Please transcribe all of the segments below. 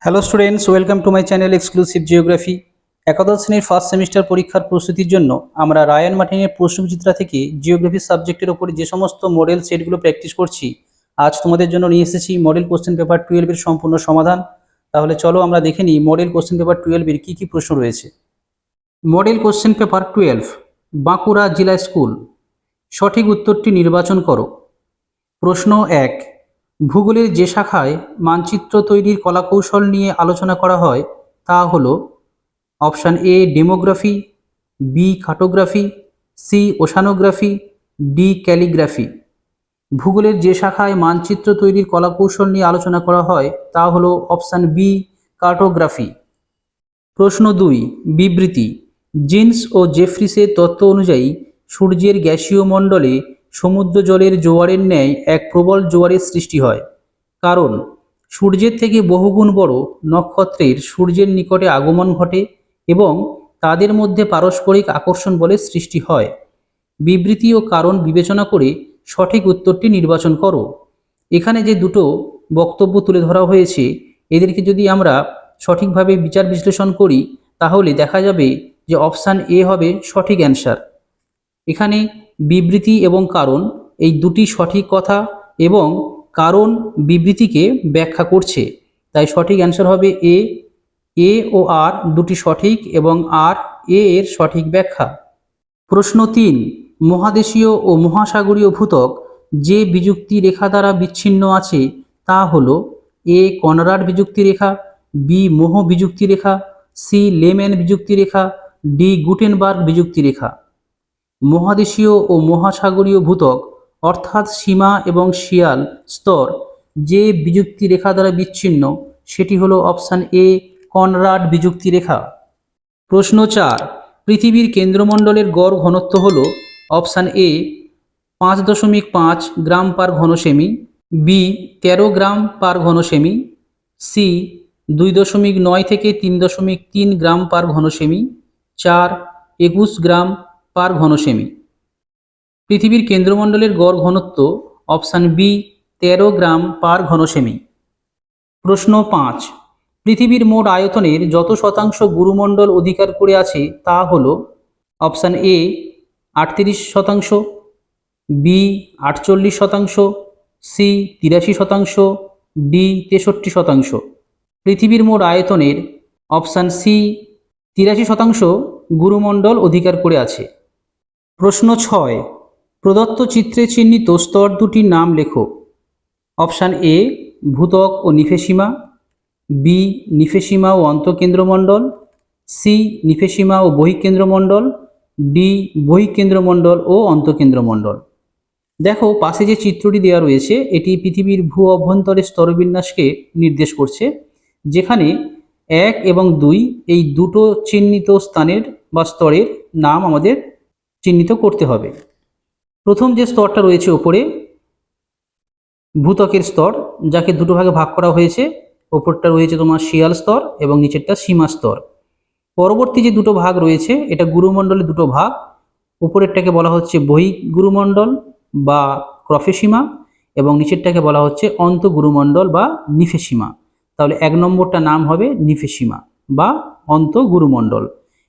Hello students, welcome to my channel exclusive geography. একাদশ শ্রেণীর first semester পরীক্ষার প্রস্তুতির জন্য আমরা রায়ান মার্টিনের প্রশ্নবিচিত্রা থেকে জিওগ্রাফি সাবজেক্টের ওপরে যে সমস্ত মডেল সেটগুলো প্র্যাকটিস করছি, আজ তোমাদের জন্য নিয়ে এসেছি মডেল কোশ্চেন পেপার 12-এর সম্পূর্ণ সমাধান। তাহলে চলো আমরা দেখে নিই মডেল কোশ্চেন পেপার 12-এর কী কী প্রশ্ন রয়েছে। মডেল কোশ্চেন পেপার 12, বাঁকুড়া জেলা স্কুল। সঠিক উত্তরটি নির্বাচন করো। প্রশ্ন 1, ভূগোলের যে শাখায় মানচিত্র তৈরির কলাকৌশল নিয়ে আলোচনা করা হয় তা হলো option A demography, B cartography, C oceanography, D calligraphy. ভূগোলের যে শাখায় মানচিত্র তৈরির কলাকৌশল নিয়ে আলোচনা করা হয় তা হলো অপশান বি কার্টোগ্রাফি। প্রশ্ন 2, বিবৃতি। জিন্স ও জেফ্রিসের তত্ত্ব অনুযায়ী সূর্যের গ্যাসীয় মণ্ডলে সমুদ্র জলের জোয়ারের ন্যায় এক প্রবল জোয়ারের সৃষ্টি হয়, কারণ সূর্যের থেকে বহুগুণ বড় নক্ষত্রের সূর্যের নিকটে আগমন ঘটে এবং তাদের মধ্যে পারস্পরিক আকর্ষণ বলের সৃষ্টি হয়। বিবৃতি ও কারণ বিবেচনা করে সঠিক উত্তরটি নির্বাচন করো। এখানে যে দুটো বক্তব্য তুলে ধরা হয়েছে, এদেরকে যদি আমরা সঠিকভাবে বিচার বিশ্লেষণ করি তাহলে দেখা যাবে যে অপশান এ হবে সঠিক অ্যান্সার। এখানে বিবৃতি এবং কারণ এই দুটি সঠিক কথা এবং কারণ বিবৃতিকে ব্যাখ্যা করছে, তাই সঠিক অ্যান্সার হবে এ। এ ও আর দুটি সঠিক এবং আর এ এর সঠিক ব্যাখ্যা। প্রশ্ন 3, মহাদেশীয় ও মহাসাগরীয় ভূত্বক যে বিযুক্তি রেখা দ্বারা বিচ্ছিন্ন আছে তা হল এ কনরাড বিযুক্তি রেখা, বি মোহ বিযুক্তি রেখা, সি লেম্যান বিযুক্তি রেখা, ডি গুটেনবার্গ বিযুক্তি রেখা। মহাদেশীয় ও মহাসাগরীয় ভূত্বক অর্থাৎ সীমা এবং শিয়াল স্তর যে বিযুক্তি রেখা দ্বারা বিচ্ছিন্ন সেটি হলো অপশান এ কনরাড বিযুক্তি রেখা। প্রশ্ন 4, পৃথিবীর কেন্দ্রমণ্ডলের গড় ঘনত্ব হল অপশান এ 5.5 গ্রাম পার ঘন সেমি, বি 13 গ্রাম পার ঘন সেমি, সি 2.9 থেকে 3.3 গ্রাম পার ঘন সেমি, 4 21 গ্রাম পার ঘন সেমি। পৃথিবীর কেন্দ্রমণ্ডলের গড় ঘনত্ব অপশান বি 13 গ্রাম পার ঘন সেমি। প্রশ্ন 5, পৃথিবীর মোট আয়তনের যত শতাংশ গুরুমণ্ডল অধিকার করে আছে তা হল option A 38%, B 48%, C 83%, D 63%। পৃথিবীর মোট আয়তনের অপশান সি 83% গুরুমণ্ডল অধিকার করে আছে। প্রশ্ন 6, প্রদত্ত চিত্রে চিহ্নিত স্তর দুটির নাম লেখো। অপশান এ ভূত্বক ও নিফেসীমা, বি নিফেসীমা ও অন্তঃকেন্দ্রমণ্ডল, সি নিফেসীমা ও বহিঃকেন্দ্রমণ্ডল, ডি বহিঃকেন্দ্রমণ্ডল ও অন্তঃকেন্দ্রমণ্ডল। দেখো পাশে যে চিত্রটি দেওয়া রয়েছে এটি পৃথিবীর ভূ অভ্যন্তরের স্তরবিন্যাসকে নির্দেশ করছে, যেখানে 1 এবং 2 এই দুটো চিহ্নিত স্থানের বা স্তরের নাম আমাদের চিহ্নিত করতে হবে। প্রথম যে স্তরটা রয়েছে ওপরে ভূত্বকের স্তর, যাকে দুটো ভাগে ভাগ করা হয়েছে, ওপরটা রয়েছে তোমার শিয়াল স্তর এবং নিচেরটা সীমা স্তর। পরবর্তী যে দুটো ভাগ রয়েছে এটা গুরুমণ্ডলের দুটো ভাগ, উপরেরটাকে বলা হচ্ছে বহিঃগুরুমণ্ডল বা ক্রফেসীমা এবং নিচেরটাকে বলা হচ্ছে অন্তঃগুরুমণ্ডল বা নিফেসীমা। তাহলে 1 নম্বরটা নাম হবে নিফেসীমা বা অন্তঃগুরুমণ্ডল।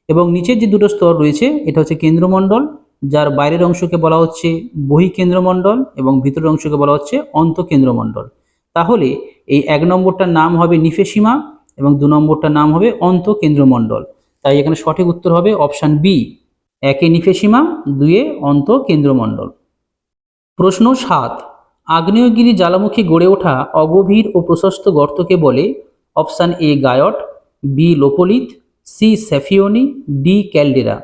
এবং নিচের যে দুটো স্তর রয়েছে এটা হচ্ছে কেন্দ্রমণ্ডল, যার বাইরের অংশকে বলা হচ্ছে বহিঃকেন্দ্রমণ্ডল এবং ভিতরের অংশকে বলা হচ্ছে অন্তঃকেন্দ্রমণ্ডল। তাহলে এই 1 নম্বরটার নাম হবে নিফেসীমা এবং 2 নম্বরটার নাম হবে অন্তঃকেন্দ্রমণ্ডল। তাই এখানে সঠিক উত্তর হবে অপশান বি, 1 নিফেসীমা, 2 অন্তঃকেন্দ্রমণ্ডল। প্রশ্ন 7, আগ্নেয়গিরি জ্বালামুখী গড়ে ওঠা অগভীর ও প্রশস্ত গর্তকে বলে option A guyot, B lopolith, C স্যাফিয়নি, ডি ক্যালডেরা।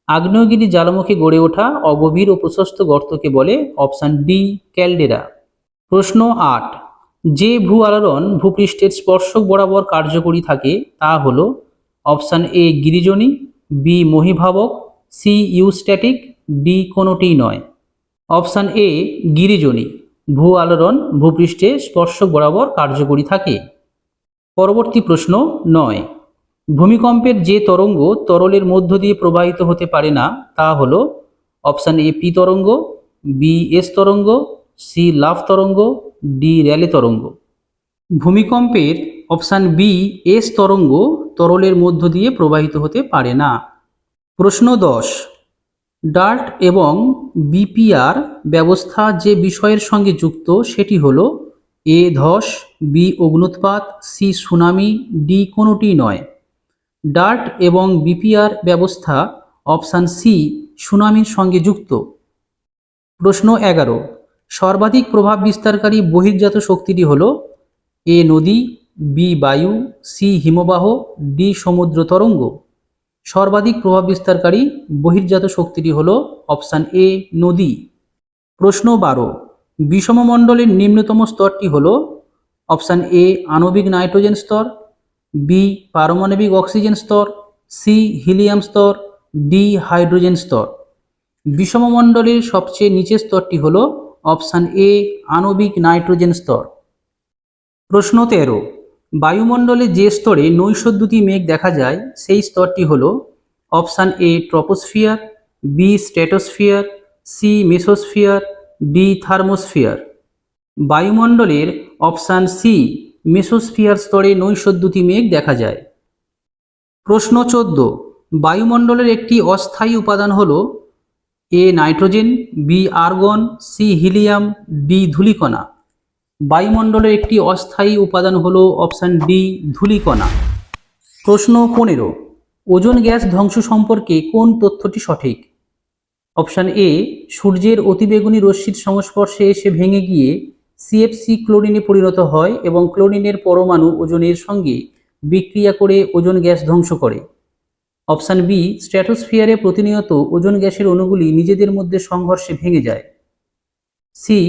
আগ্নেয়গিরি জ্বালামুখী গড়ে ওঠা অগভীর ও প্রশস্ত গর্তকে বলে অপশান ডি ক্যালডেরা। প্রশ্ন 8, যে ভূ আলোড়ন ভূপৃষ্ঠের স্পর্শক বরাবর কার্যকরী থাকে তা হল অপশান এ গিরিজনী, বি মহীভাবক, সি ইউস্ট্যাটিক, ডি কোনোটিই নয়। অপশান এ গিরিজনী ভূ আলোড়ন ভূপৃষ্ঠে স্পর্শক বরাবর কার্যকরী থাকে। পরবর্তী প্রশ্ন 9, ভূমিকম্পের যে তরঙ্গ তরলের মধ্য দিয়ে প্রবাহিত হতে পারে না তা হল অপশান এ পি তরঙ্গ, বি এস তরঙ্গ, সি লাভ তরঙ্গ, ডি র্যালে তরঙ্গ। ভূমিকম্পের অপশান বি, এস তরঙ্গ তরলের মধ্য দিয়ে প্রবাহিত হতে পারে না। প্রশ্ন 10, ডার্ট এবং বিপিআর ব্যবস্থা যে বিষয়ের সঙ্গে যুক্ত সেটি হলো এ ধস, বি অগ্ন্যুৎপাত, সি সুনামি, ডি কোনোটি নয়। ডার্ট এবং বিপিআর ব্যবস্থা অপশান সি সুনামির সঙ্গে যুক্ত। প্রশ্ন 11, সর্বাধিক প্রভাব বিস্তারকারী বহির্জাত শক্তিটি হল এ নদী, বি বায়ু, সি হিমবাহ, ডি সমুদ্র তরঙ্গ। সর্বাধিক প্রভাব বিস্তারকারী বহির্জাত শক্তিটি হল অপশান এ নদী। প্রশ্ন 12, বিষমমণ্ডলের নিম্নতম স্তরটি হল অপশান এ আণবিক নাইট্রোজেন স্তর, বি পারমাণবিক অক্সিজেন স্তর, সি হিলিয়াম স্তর, ডি হাইড্রোজেন স্তর। বিষমমণ্ডলের সবচেয়ে নিচের স্তরটি হল অপশান এ আণবিক নাইট্রোজেন স্তর। প্রশ্ন 13, বায়ুমণ্ডলে যে স্তরে নৈশদ্যুতি মেঘ দেখা যায় সেই স্তরটি হল option A troposphere, B stratosphere, C mesosphere, D thermosphere. বায়ুমণ্ডলের অপশান সি মেসোস্ফিয়ার স্তরে নৈশদ্যুতি মেঘ দেখা যায়। প্রশ্ন 14, বায়ুমণ্ডলের একটি অস্থায়ী উপাদান হল A nitrogen, B argon, C helium, D ধূলিকণা। বায়ুমণ্ডলের একটি অস্থায়ী উপাদান হল অপশান ডি ধূলিকণা। প্রশ্ন 15, ওজোন গ্যাস ধ্বংস সম্পর্কে কোন তথ্যটি সঠিক? অপশান এ সূর্যের অতিবেগুনি রশ্মির সংস্পর্শে এসে ভেঙে গিয়ে সিএফসি ক্লোরিনে পরিণত হয় এবং ক্লোরিনের পরমাণু ওজোনের সঙ্গে বিক্রিয়া করে ওজোন গ্যাস ধ্বংস করে। অপশান বি স্ট্র্যাটোস্ফিয়ারে প্রতিনিয়ত ওজোন গ্যাসের অণুগুলি নিজেদের মধ্যে সংঘর্ষে ভেঙে যায়। সি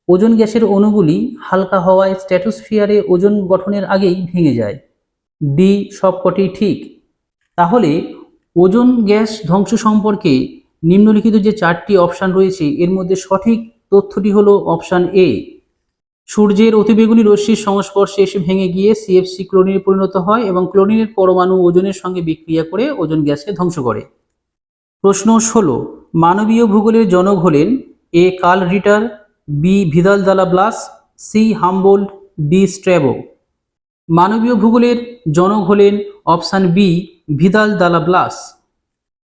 ওজোন গ্যাসের অণুগুলি হালকা হওয়ায় স্ট্র্যাটোস্ফিয়ারে ওজোন গঠনের আগেই ভেঙে যায়। ডি সবকটি ঠিক। তাহলে ওজোন গ্যাস ধ্বংস সম্পর্কে নিম্নলিখিত যে 4টি অপশান রয়েছে এর মধ্যে সঠিক তথ্যটি হলো অপশান এ সূর্যের অতিবেগুনি রশ্মির সংস্পর্শে এসে ভেঙে গিয়ে সিএফসি ক্লোরিনে পরিণত হয় এবং ক্লোরিনের পরমাণু ওজোনের সঙ্গে বিক্রিয়া করে ওজোন গ্যাসকে ধ্বংস করে। প্রশ্ন 16, মানবীয় ভূগোলের জনক হলেন A Carl Ritter, B Vidal de Blache, C Humboldt, D Strabo. মানবীয় ভূগোলের জনক হলেন option B Vidal de Blache.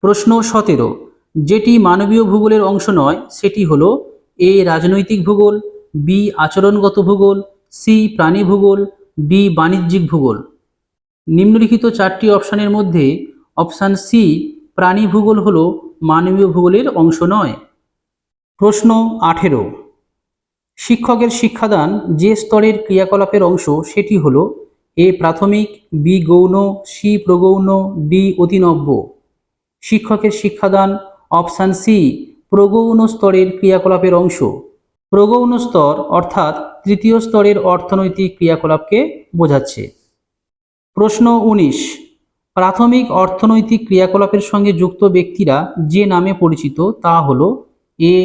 প্রশ্ন 17, যেটি মানবীয় ভূগোলের অংশ নয় সেটি হলো এ রাজনৈতিক ভূগোল, বি আচরণগত ভূগোল, সি প্রাণী ভূগোল, ডি বাণিজ্যিক ভূগোল। নিম্নলিখিত 4টি অপশানের মধ্যে অপশান সি প্রাণী ভূগোল হলো মানবীয় ভূগোলের অংশ নয়। প্রশ্ন 18, শিক্ষকের শিক্ষাদান যে স্তরের ক্রিয়াকলাপের অংশ সেটি হলো এ প্রাথমিক, বি গৌণ, সি প্রগৌণ, ডি অতিনব্য। শিক্ষকের শিক্ষাদান অপশান সি প্রগৌণ স্তরের ক্রিয়াকলাপের অংশ। প্রগৌণ স্তর অর্থাৎ তৃতীয় স্তরের অর্থনৈতিক ক্রিয়াকলাপকে বোঝাচ্ছে। প্রশ্ন 19, প্রাথমিক অর্থনৈতিক ক্রিয়াকলাপের সঙ্গে যুক্ত ব্যক্তিরা যে নামে পরিচিত তা হলো এ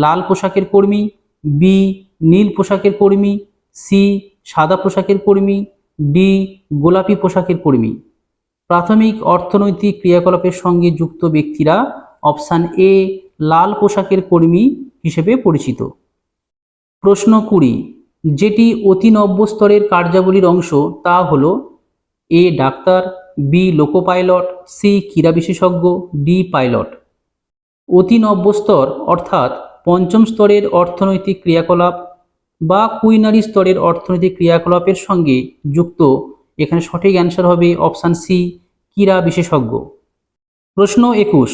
লাল পোশাকের কর্মী, বি নীল পোশাকের কর্মী, সি সাদা পোশাকের কর্মী, ডি গোলাপি পোশাকের কর্মী। প্রাথমিক অর্থনৈতিক ক্রিয়াকলাপের সঙ্গে যুক্ত ব্যক্তিরা অপশান এ লাল পোশাকের কর্মী হিসেবে পরিচিত। প্রশ্ন 20, যেটি অতি নব্য স্তরের কার্যাবলীর অংশ তা হলো A doctor, B loco pilot, C ক্রীড়া বিশেষজ্ঞ, ডি পাইলট। অতি নব্য স্তর অর্থাৎ পঞ্চম স্তরের অর্থনৈতিক ক্রিয়াকলাপ বা কুইনারি স্তরের অর্থনৈতিক ক্রিয়াকলাপের সঙ্গে যুক্ত। এখানে সঠিক অ্যান্সার হবে অপশান সি ক্রীড়া বিশেষজ্ঞ। প্রশ্ন 21,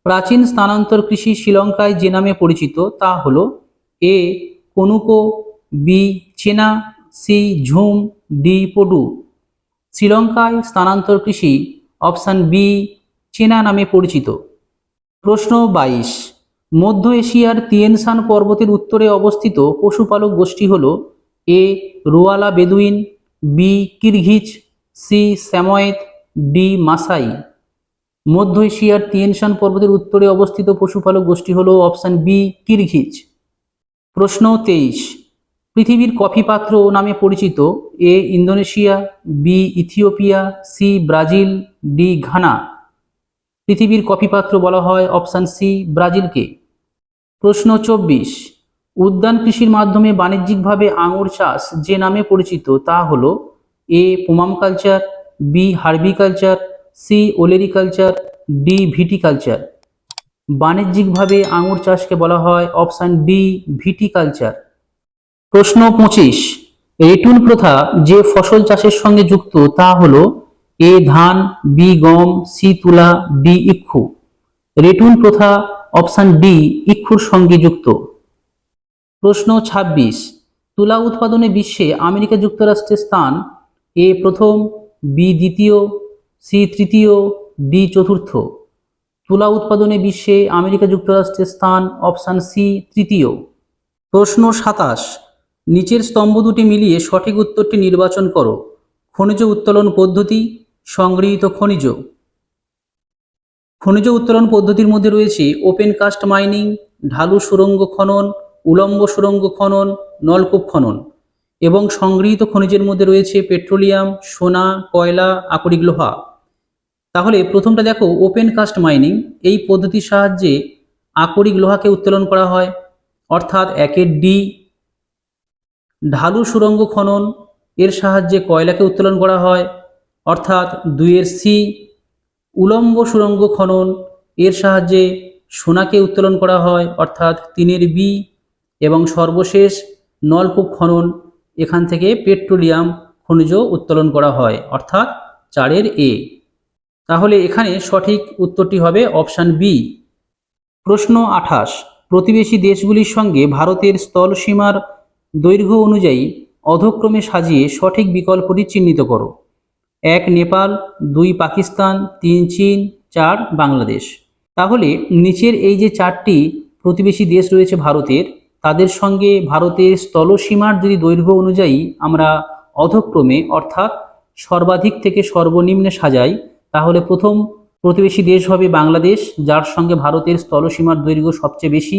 প্রাচীন স্থানান্তর কৃষি শ্রীলঙ্কায় যে নামে পরিচিত তা হলো এ কনুকো, বি চেনা, সি ঝুম, ডি পডু। শ্রীলঙ্কায় স্থানান্তর কৃষি অপশান বি চেনা নামে পরিচিত। প্রশ্ন 22, মধ্য এশিয়ার তিয়েনশান পর্বতের উত্তরে অবস্থিত পশুপালক গোষ্ঠী হল এ রোয়ালা বেদুইন, বি কিরগিজ, সি স্যাময়েত, ডি মাসাই। মধ্য এশিয়ার তিয়েনশান পর্বতের উত্তরে অবস্থিত পশুপালক গোষ্ঠী হল অপশান বি কিরগিজ। প্রশ্ন 23, পৃথিবীর কফি পাত্র নামে পরিচিত A Indonesia, B Ethiopia, C Brazil, D Ghana. পৃথিবীর কফি পাত্র বলা হয় অপশান সি ব্রাজিলকে। প্রশ্ন 24, উদ্যান কৃষির মাধ্যমে বাণিজ্যিকভাবে আঙুর চাষ যে নামে পরিচিত তা হলো A pomum culture, B horticulture, C olericulture, D viticulture. বাণিজ্যিকভাবে আঙুর চাষকে বলা হয় অপশান ডি ভিটিকালচার। প্রশ্ন 25, রেটুন প্রথা যে ফসল চাষের সঙ্গে যুক্ত তা হলো এ ধান, বি গম, সি তুলা, ডি ইক্ষু। রেটুন প্রথা অপশান ডি ইক্ষুর সঙ্গে যুক্ত। প্রশ্ন 26, তুলা উৎপাদনে বিশ্বে আমেরিকা যুক্তরাষ্ট্রের স্থান এ প্রথম, বি দ্বিতীয়, সি তৃতীয়, ডি চতুর্থ। তুলা উৎপাদনে বিশ্বে আমেরিকা যুক্তরাষ্ট্রের স্থান অপশান সি তৃতীয়। প্রশ্ন 27, নিচের স্তম্ভ দুটি মিলিয়ে সঠিক উত্তরটি নির্বাচন করো। খনিজ উত্তোলন পদ্ধতি, সংগৃহীত খনিজ। খনিজ উত্তোলন পদ্ধতির মধ্যে রয়েছে ওপেন কাস্ট মাইনিং, ঢালু সুড়ঙ্গ খনন, উলম্ব সুড়ঙ্গ খনন, নলকূপ খনন। এবং সংগৃহীত খনিজের মধ্যে রয়েছে পেট্রোলিয়াম, সোনা, কয়লা, আকরিক লোহা। তাহলে প্রথমটা দেখো ওপেন কাস্ট মাইনিং। এই পদ্ধতির সাহায্যে আকরিক লোহাকে উত্তোলন করা হয়, অর্থাৎ একের ডি। ঢালু সুড়ঙ্গ খনন, এর সাহায্যে কয়লাকে উত্তোলন করা হয়, অর্থাৎ দুইয়ের সি। উলম্ব সুড়ঙ্গ খনন, এর সাহায্যে সোনাকে উত্তোলন করা হয়, অর্থাৎ তিনের বি। এবং সর্বশেষ নলকূপ খনন, এখান থেকে পেট্রোলিয়াম খনিজ উত্তোলন করা হয়, অর্থাৎ চারের এ। তাহলে এখানে সঠিক উত্তরটি হবে অপশান বি। প্রশ্ন 28, প্রতিবেশী দেশগুলির সঙ্গে ভারতের স্থলসীমার দৈর্ঘ্য অনুযায়ী অধক্রমে সাজিয়ে সঠিক বিকল্পটি চিহ্নিত করো। 1 নেপাল, 2 পাকিস্তান, 3 চীন, 4 বাংলাদেশ। তাহলে নিচের এই যে 4টি প্রতিবেশী দেশ রয়েছে ভারতের, তাদের সঙ্গে ভারতের স্থলসীমার যদি দৈর্ঘ্য অনুযায়ী আমরা অধক্রমে অর্থাৎ সর্বাধিক থেকে সর্বনিম্নে সাজাই, তাহলে প্রথম প্রতিবেশী দেশ হবে বাংলাদেশ, যার সঙ্গে ভারতের স্থলসীমার দৈর্ঘ্য সবচেয়ে বেশি।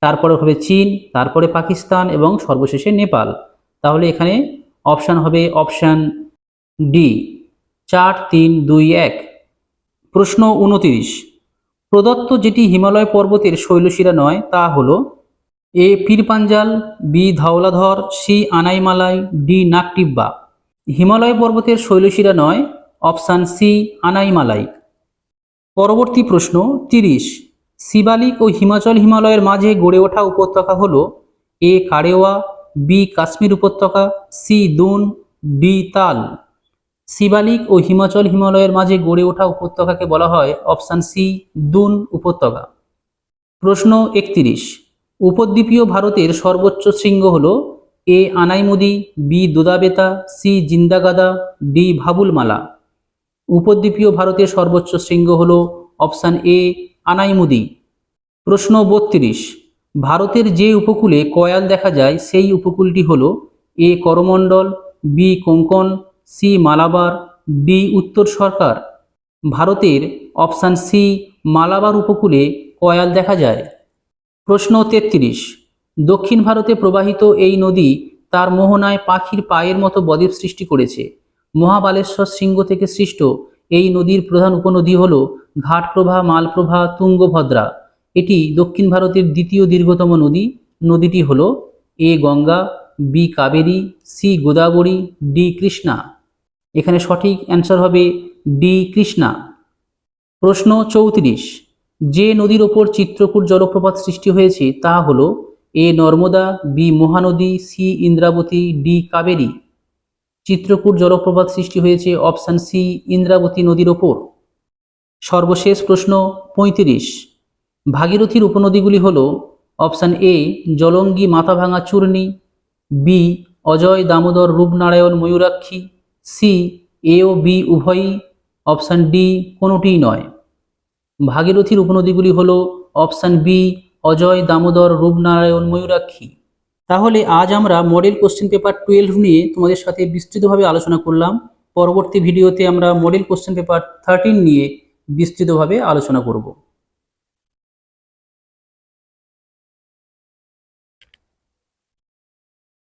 তারপরে হবে চীন, তারপরে পাকিস্তান এবং সর্বশেষে নেপাল। তাহলে এখানে অপশান হবে অপশান ডি, 4 3 2 1। প্রশ্ন 29, প্রদত্ত যেটি হিমালয় পর্বতের শৈলশিরা নয় তা হলো এ Pir Panjal, B ধওলাধর, C Anaimalai, D Nag Tibba. Himalaya পর্বতের শৈলশিরা নয়, অপশান সি আনাইমালাই। পরবর্তী প্রশ্ন 30, শিবালিক ও হিমাচল হিমালয়ের মাঝে গড়ে ওঠা উপত্যকা হলো এ কারেওয়া, বি কাশ্মীর উপত্যকা, সি দুন, ডি তাল। শিবালিক ও হিমাচল হিমালয়ের মাঝে গড়ে ওঠা উপত্যকাকে বলা হয় অপশান সি দুন উপত্যকা। প্রশ্ন 31, উপদ্বীপীয় ভারতের সর্বোচ্চ শৃঙ্গ হলো A Anaimudi, B Doddabetta, C Jindhagada, D ভাবুলমালা। উপদ্বীপীয় ভারতের সর্বোচ্চ শৃঙ্গ হলো অপশান এ আনাইমুদি। প্রশ্ন 32, ভারতের যে উপকূলে কয়াল দেখা যায় সেই উপকূলটি হলো A Coromandel, B Konkan, C Malabar, D Uttar Sarkar. ভারতের অপশান সি মালাবার উপকূলে কয়াল দেখা যায়। প্রশ্ন 33, দক্ষিণ ভারতে প্রবাহিত এই নদী তার মোহনায় পাখির পায়ের মতো বদ্বীপ সৃষ্টি করেছে। মহাবালেশ্বর শৃঙ্গ থেকে সৃষ্ট এই নদীর প্রধান উপনদী হল ঘাটপ্রভা, মালপ্রভা, তুঙ্গভদ্রা। এটি দক্ষিণ ভারতের দ্বিতীয় দীর্ঘতম নদী। নদীটি হল A Ganga, B Kaveri, C Godavari, D Krishna. এখানে সঠিক অ্যান্সার হবে ডি কৃষ্ণা। প্রশ্ন 34, যে নদীর ওপর চিত্রকূট জলপ্রপাত সৃষ্টি হয়েছে তা হলো A Narmada, B Mahanadi, C Indravati, D Kaveri. Chitrakoot জলপ্রপাত সৃষ্টি হয়েছে অপশান সি ইন্দ্রাবতী নদীর ওপর। সর্বশেষ প্রশ্ন 35, ভাগীরথীর উপনদীগুলি হল option A Jalangi, Mathabhanga, Churni, B Ajay, Damodar, Rupnarayan, Mayurakshi, C A ও বি উভয়ই, অপশান ডি কোনোটিই নয়। ভাগীরথীর উপনদীগুলি হল অপশান বি অজয়, দামোদর, রূপনারায়ণ, ময়ূরাক্ষী। তাহলে আজ আমরা মডেল কোশ্চেন পেপার 12 নিয়ে তোমাদের সাথে বিস্তৃতভাবে আলোচনা করলাম। পরবর্তী ভিডিওতে আমরা মডেল কোশ্চেন পেপার 13 নিয়ে বিস্তৃতভাবে আলোচনা করব।